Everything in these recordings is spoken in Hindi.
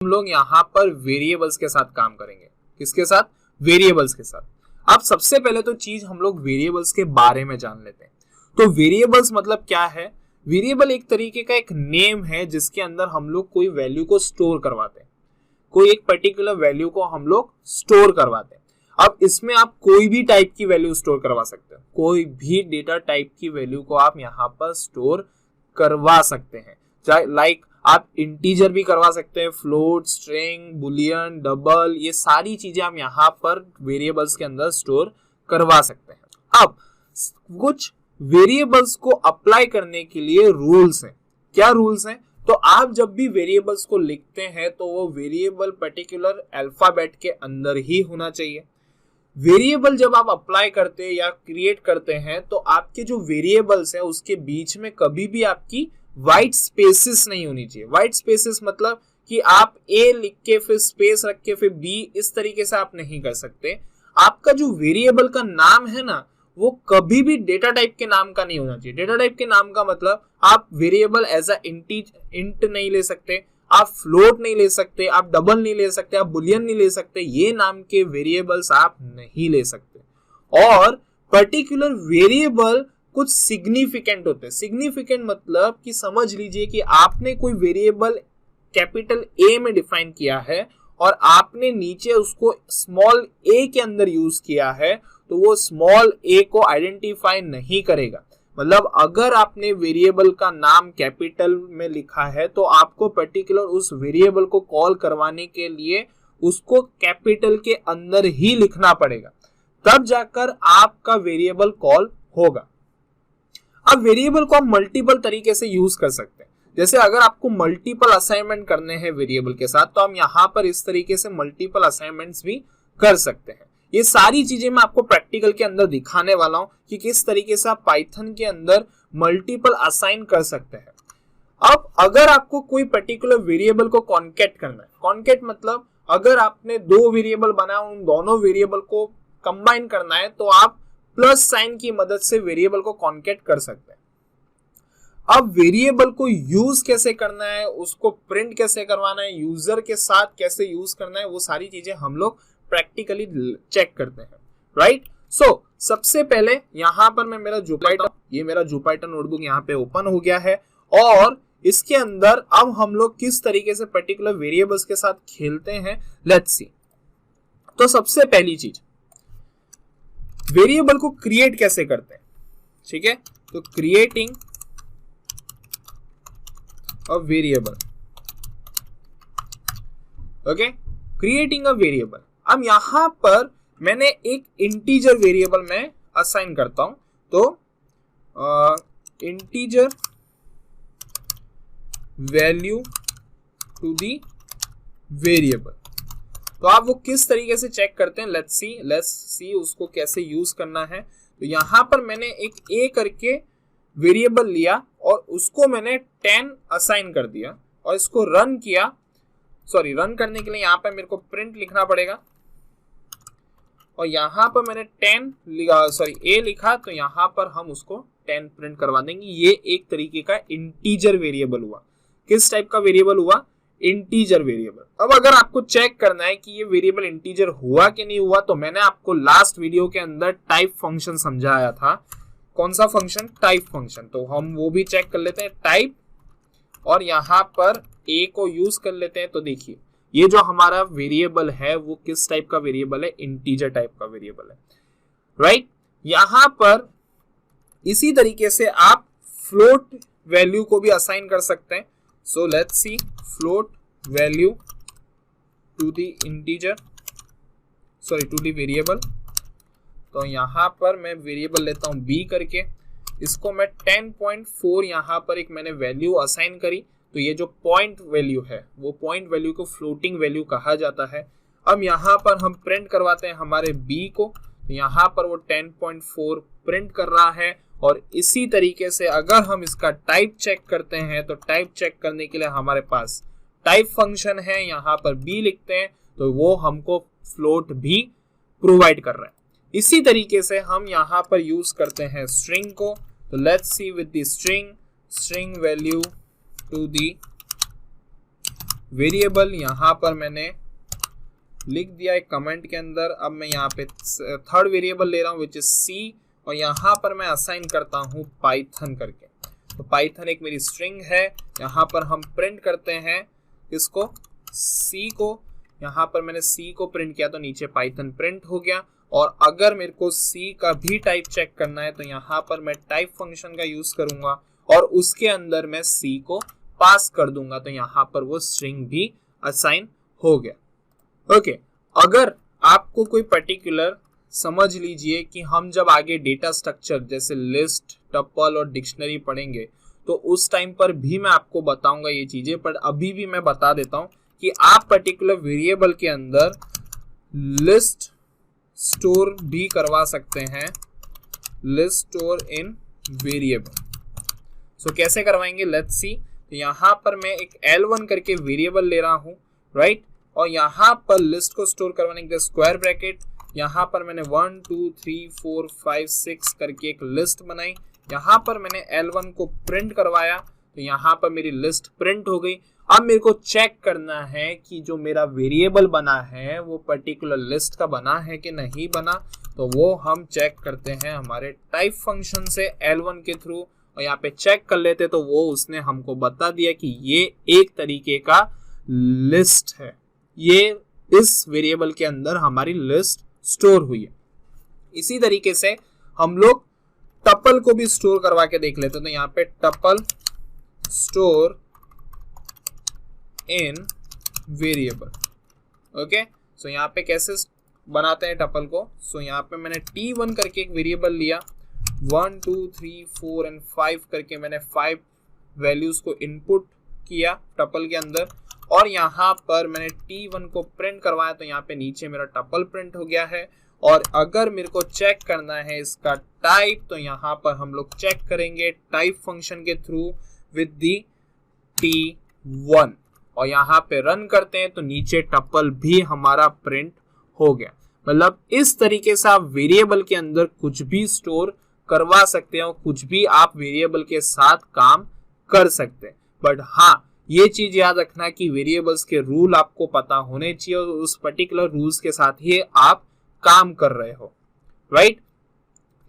लोग यहाँ पर वेरिएबल्स के साथ काम करेंगे। किसके साथ? वेरिएबल्स के साथ। अब सबसे पहले तो चीज हम लोग वेरिएबल्स के बारे में जान लेते हैं। तो वेरिएबल्स मतलब क्या है? वेरिएबल एक तरीके का एक नेम है जिसके अंदर हम लोग कोई वैल्यू को स्टोर करवाते हैं, कोई एक पर्टिकुलर वैल्यू को हम लोग स्टोर करवाते हैं। अब इसमें आप कोई भी टाइप की वैल्यू स्टोर करवा सकते हैं, कोई भी डेटा टाइप की वैल्यू को आप यहाँ पर स्टोर करवा सकते हैं। चाहे लाइक आप इंटीजर भी करवा सकते हैं, फ्लोट, स्ट्रिंग, बुलियन, डबल, ये सारी चीजें हम यहाँ पर वेरिएबल्स के अंदर स्टोर करवा सकते हैं। अब कुछ वेरिएबल्स को अप्लाई करने के लिए रूल्स हैं। क्या रूल्स हैं? तो आप जब भी वेरिएबल्स को लिखते हैं तो वो वेरिएबल पर्टिकुलर अल्फाबेट के अंदर ही होना चाहिए। वेरिएबल जब आप अप्लाई करते हैं या क्रिएट करते हैं तो आपके जो वेरिएबल्स हैं उसके बीच में कभी भी आपकी व्हाइट स्पेसेस नहीं होनी चाहिए। व्हाइट स्पेसेस मतलब कि आप ए लिख के फिर स्पेस रख के फिर बी, इस तरीके से आप नहीं कर सकते। आपका जो वेरिएबल का नाम है ना, वो कभी भी डेटा टाइप के नाम का नहीं होना चाहिए। डेटा टाइप के नाम का मतलब आप वेरिएबल एज अ इंट नहीं ले सकते, आप फ्लोट नहीं ले सकते, आप डबल नहीं ले सकते, आप बुलियन नहीं ले सकते, ये नाम के वेरिएबल्स आप नहीं ले सकते। और पर्टिकुलर वेरिएबल कुछ सिग्निफिकेंट होते हैं। सिग्निफिकेंट मतलब कि समझ लीजिए कि आपने कोई वेरिएबल कैपिटल ए में डिफाइन किया है और आपने नीचे उसको स्मॉल ए के अंदर यूज किया है, तो वो स्मॉल ए को आइडेंटिफाई नहीं करेगा। मतलब अगर आपने वेरिएबल का नाम कैपिटल में लिखा है तो आपको पर्टिकुलर उस वेरिएबल को कॉल करवाने के लिए उसको कैपिटल के अंदर ही लिखना पड़ेगा, तब जाकर आपका वेरिएबल कॉल होगा। अब वेरिएबल को आप मल्टीपल तरीके से यूज कर सकते हैं। जैसे अगर आपको मल्टीपल असाइनमेंट करने हैं वेरिएबल के साथ तो हम यहाँ पर इस तरीके से मल्टीपल असाइनमेंट्स भी कर सकते हैं। ये सारी चीजें मैं आपको प्रैक्टिकल के अंदर दिखाने वाला हूं कि किस तरीके से आप पाइथन के अंदर मल्टीपल असाइन कर सकते हैं। अब अगर आपको कोई पर्टिकुलर वेरिएबल को कॉन्केट करना है, कॉन्केट मतलब अगर आपने दो वेरिएबल बनाया, उन दोनों वेरिएबल को कंबाइन करना है तो आप प्लस साइन की मदद से वेरिएबल को कॉन्केट कर सकते हैं। अब वेरिएबल को यूज कैसे करना है, उसको प्रिंट कैसे करवाना है, यूजर के साथ कैसे यूज करना है, वो सारी चीजें हम लोग प्रैक्टिकली चेक करते हैं, राइट। सो सबसे पहले यहाँ पर मैं मेरा जुपिटर नोटबुक यहाँ पे ओपन हो गया है और इसके अंदर अब हम लोग किस तरीके से पर्टिकुलर वेरिएबल्स के साथ खेलते हैं, लेट्स सी। तो सबसे पहली चीज, वेरिएबल को क्रिएट कैसे करते हैं, ठीक है। तो creating a variable, okay, creating a variable. अब यहां पर मैंने एक इंटीजर वेरिएबल में असाइन करता हूं, तो integer value to the variable. तो आप वो किस तरीके से चेक करते हैं, लेट्स सी उसको कैसे यूज करना है। तो यहां पर मैंने एक ए करके वेरिएबल लिया और उसको मैंने 10 असाइन कर दिया और इसको रन किया। रन करने के लिए यहां पर मेरे को प्रिंट लिखना पड़ेगा और यहां पर मैंने 10 ए लिखा, तो यहां पर हम उसको 10 प्रिंट करवा देंगे। ये एक तरीके का इंटीजर वेरिएबल हुआ। किस टाइप का वेरिएबल हुआ? Integer variable. अब अगर आपको चेक करना है कि ये वेरिएबल इंटीजर हुआ कि नहीं हुआ, तो मैंने आपको लास्ट वीडियो के अंदर टाइप फंक्शन समझाया था। कौन सा फंक्शन? Type function. तो हम वो भी चेक कर लेते हैं, टाइप, और यहाँ पर ए को यूज कर लेते हैं। तो देखिए ये जो हमारा वेरिएबल है वो किस टाइप का वेरिएबल है? इंटीजर टाइप का वेरिएबल है, राइट। यहाँ पर इसी तरीके से आप फ्लोट वैल्यू को भी असाइन कर सकते हैं। So let's see, float value to the integer, to the variable. तो यहाँ पर मैं वेरिएबल लेता हूँ बी करके, इसको मैं 10.4 यहाँ पर एक मैंने वैल्यू असाइन करी। तो ये जो पॉइंट वैल्यू है वो पॉइंट वैल्यू को फ्लोटिंग वैल्यू कहा जाता है। अब यहाँ पर हम प्रिंट करवाते हैं हमारे बी को, तो यहाँ पर वो 10.4 प्रिंट कर रहा है। और इसी तरीके से अगर हम इसका टाइप चेक करते हैं तो टाइप चेक करने के लिए हमारे पास टाइप फंक्शन है, यहाँ पर बी लिखते हैं तो वो हमको फ्लोट भी प्रोवाइड कर रहा है। इसी तरीके से हम यहाँ पर यूज करते हैं स्ट्रिंग को। तो let's see with the string value to the variable यहाँ पर मैंने लिख दिया एक कमेंट के अंदर। अब मैं यहाँ पे थर्ड वेरिएबल ले रहा हूँ विच इज सी, और यहाँ पर मैं असाइन करता हूँ पाइथन करके। तो पाइथन एक मेरी स्ट्रिंग है, यहाँ पर हम प्रिंट करते हैं इसको सी को। यहाँ पर मैंने सी को प्रिंट किया तो नीचे पाइथन प्रिंट हो गया। और अगर मेरे को सी का भी टाइप चेक करना है तो यहाँ पर मैं टाइप फंक्शन का यूज करूंगा और उसके अंदर मैं सी को पास कर दूंगा, तो यहाँ पर वो स्ट्रिंग भी असाइन हो गया। ओके, अगर आपको कोई पर्टिकुलर समझ लीजिए कि हम जब आगे डेटा स्ट्रक्चर जैसे लिस्ट, टपल और डिक्शनरी पढ़ेंगे तो उस टाइम पर भी मैं आपको बताऊंगा ये चीजें, पर अभी भी मैं बता देता हूं कि आप पर्टिकुलर वेरिएबल के अंदर लिस्ट स्टोर भी करवा सकते हैं, लिस्ट स्टोर इन वेरिएबल। सो कैसे करवाएंगे, लेट्स सी। तो यहाँ पर मैं एक L1 करके वेरिएबल ले रहा हूँ, राइट, और यहाँ पर लिस्ट को स्टोर करवाने के लिए स्क्वायर ब्रैकेट, यहाँ पर मैंने 1 2 3 4 5 6 करके एक लिस्ट बनाई। यहाँ पर मैंने L1 को प्रिंट करवाया तो यहाँ पर मेरी लिस्ट प्रिंट हो गई। अब मेरे को चेक करना है कि जो मेरा वेरिएबल बना है वो पर्टिकुलर लिस्ट का बना है कि नहीं बना, तो वो हम चेक करते हैं हमारे टाइप फंक्शन से L1 के थ्रू, और यहाँ पे चेक कर लेते तो वो उसने हमको बता दिया कि ये एक तरीके का लिस्ट है, ये इस वेरिएबल के अंदर हमारी लिस्ट स्टोर हुई है। इसी तरीके से हम लोग टपल को भी स्टोर करवा के देख लेते हैं। तो यहाँ पे tuple store in variable. Okay, so यहाँ पे कैसे बनाते हैं टपल को। सो यहाँ पे मैंने t1 करके एक वेरिएबल लिया, 1 2 3 4 एंड 5 करके मैंने 5 वैल्यूज को इनपुट किया टपल के अंदर, और यहाँ पर मैंने t1 को प्रिंट करवाया तो यहाँ पे नीचे मेरा टपल प्रिंट हो गया है। और अगर मेरे को चेक करना है इसका टाइप तो यहाँ पर हम लोग चेक करेंगे टाइप फंक्शन के थ्रू विद दी t1, और यहाँ पे रन करते हैं तो नीचे टपल भी हमारा प्रिंट हो गया। मतलब इस तरीके से आप वेरिएबल के अंदर कुछ भी स्टोर करवा सकते हो, कुछ भी आप वेरिएबल के साथ काम कर सकते हैं। बट हाँ, ये चीज याद रखना कि वेरिएबल्स के रूल आपको पता होने चाहिए और उस पर्टिकुलर रूल्स के साथ ही आप काम कर रहे हो, राइट,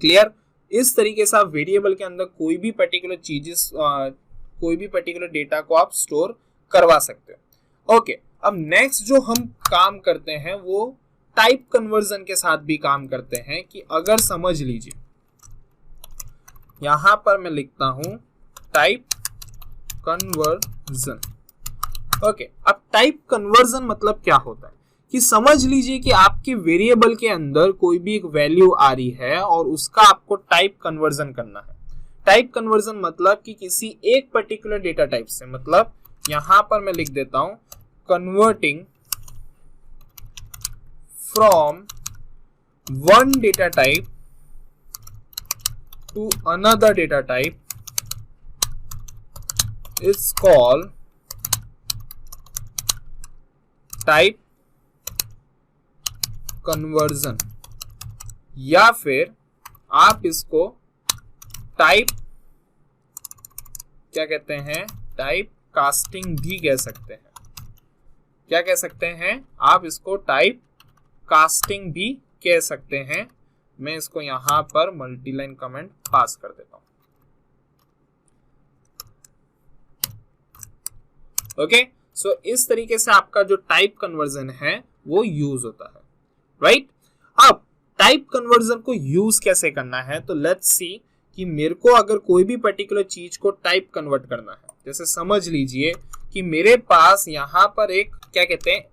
क्लियर। इस तरीके से आप वेरिएबल के अंदर कोई भी पर्टिकुलर चीजेस, कोई भी पर्टिकुलर डेटा को आप स्टोर करवा सकते हो। ओके, अब नेक्स्ट जो हम काम करते हैं वो टाइप कन्वर्जन के साथ भी काम करते हैं। कि अगर समझ लीजिए यहां पर मैं लिखता हूं टाइप कन्वर्जन। ओके, अब टाइप कन्वर्जन मतलब क्या होता है कि समझ लीजिए कि आपके वेरिएबल के अंदर कोई भी एक वैल्यू आ रही है और उसका आपको टाइप कन्वर्जन करना है। टाइप कन्वर्जन मतलब कि किसी एक पर्टिकुलर डेटा टाइप से, मतलब यहां पर मैं लिख देता हूं converting from one data type two another data type is called type conversion, या फिर आप इसको टाइप क्या कहते हैं, टाइप कास्टिंग भी कह सकते हैं। क्या कह सकते हैं आप इसको, टाइप कास्टिंग भी कह सकते हैं। मैं इसको यहां पर मल्टीलाइन कमेंट पास कर देता हूं। ओके, सो इस तरीके से आपका जो टाइप कन्वर्जन है वो यूज होता है, राइट। अब टाइप कन्वर्जन को यूज कैसे करना है, तो लेट्स सी कि मेरे को अगर कोई भी पर्टिकुलर चीज को टाइप कन्वर्ट करना है, जैसे समझ लीजिए कि मेरे पास यहाँ पर एक क्या कहते हैं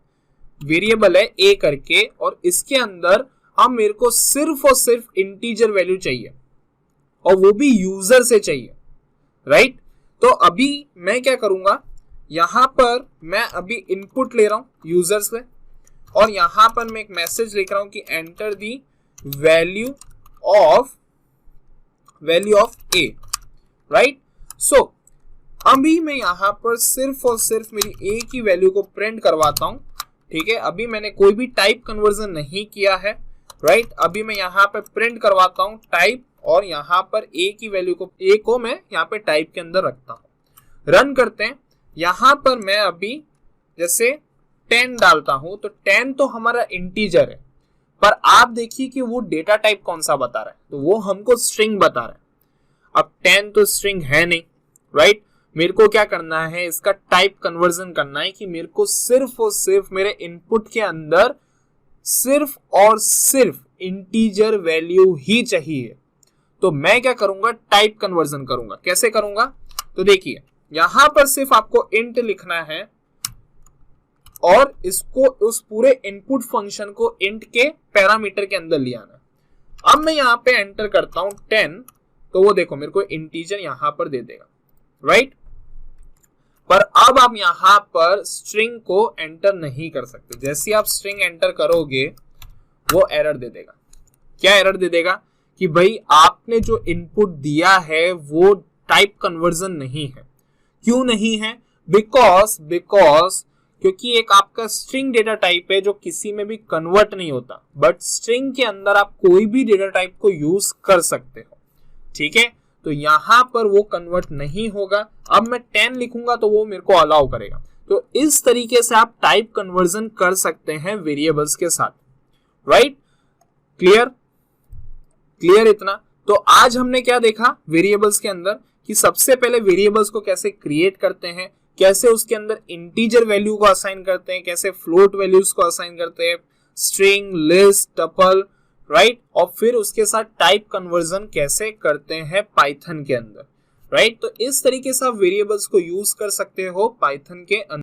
वेरिएबल है a करके, और इसके अंदर अब मेरे को सिर्फ और सिर्फ इंटीजर वैल्यू चाहिए और वो भी यूजर से चाहिए, राइट। तो अभी मैं क्या करूंगा, यहां पर मैं अभी इनपुट ले रहा हूं यूजर से, और यहां पर मैं एक मैसेज लिख रहा हूं कि enter the value of a, right. So अभी मैं यहां पर सिर्फ और सिर्फ मेरी a की वैल्यू को प्रिंट करवाता हूं, ठीक है। अभी मैंने कोई भी टाइप कन्वर्जन नहीं किया है, राइट। अभी मैं यहां पर प्रिंट करवाता हूं टाइप, और यहां पर a की वैल्यू को a को मैं यहां पे टाइप के अंदर रखता हूं। रन करते हैं। यहां पर मैं अभी जैसे 10 डालता हूं तो 10 तो हमारा इंटीजर है, पर आप देखिए कि वो डेटा टाइप कौन सा बता रहा है, तो वो हमको स्ट्रिंग बता रहा है। अब 10 तो स्ट्रिंग है नहीं, राइट। मेरे को क्या करना है, इसका टाइप कन्वर्जन करना है कि मेरे को सिर्फ और सिर्फ मेरे इनपुट के अंदर सिर्फ और सिर्फ इंटीजर वैल्यू ही चाहिए। तो मैं क्या करूंगा, टाइप कन्वर्जन करूंगा। कैसे करूंगा, तो देखिए यहां पर सिर्फ आपको इंट लिखना है और इसको उस पूरे इनपुट फंक्शन को इंट के पैरामीटर के अंदर ले आना। अब मैं यहां पे एंटर करता हूं 10, तो वो देखो मेरे को इंटीजर यहां पर दे देगा, राइट। पर अब आप यहां पर स्ट्रिंग को एंटर नहीं कर सकते। जैसे आप स्ट्रिंग एंटर करोगे वो एरर दे देगा। क्या एरर दे देगा कि भाई आपने जो इनपुट दिया है वो टाइप कन्वर्जन नहीं है। क्यों नहीं है, बिकॉज क्योंकि एक आपका स्ट्रिंग डेटा टाइप है जो किसी में भी कन्वर्ट नहीं होता, बट स्ट्रिंग के अंदर आप कोई भी डेटा टाइप को यूज कर सकते हो, ठीक है। तो यहां पर वो कन्वर्ट नहीं होगा। अब मैं 10 लिखूंगा तो वो मेरे को अलाउ करेगा। तो इस तरीके से आप टाइप कन्वर्जन कर सकते हैं वेरिएबल्स के साथ, राइट। क्लियर इतना। तो आज हमने क्या देखा वेरिएबल्स के अंदर, कि सबसे पहले वेरिएबल्स को कैसे क्रिएट करते हैं, कैसे उसके अंदर इंटीजर वैल्यू को असाइन करते हैं, कैसे फ्लोट वैल्यूज को असाइन करते हैं, स्ट्रिंग, लिस्ट, टपल, राइट। और फिर उसके साथ टाइप कन्वर्जन कैसे करते हैं पाइथन के अंदर, राइट। तो इस तरीके से आप वेरिएबल्स को यूज कर सकते हो पाइथन के अंदर।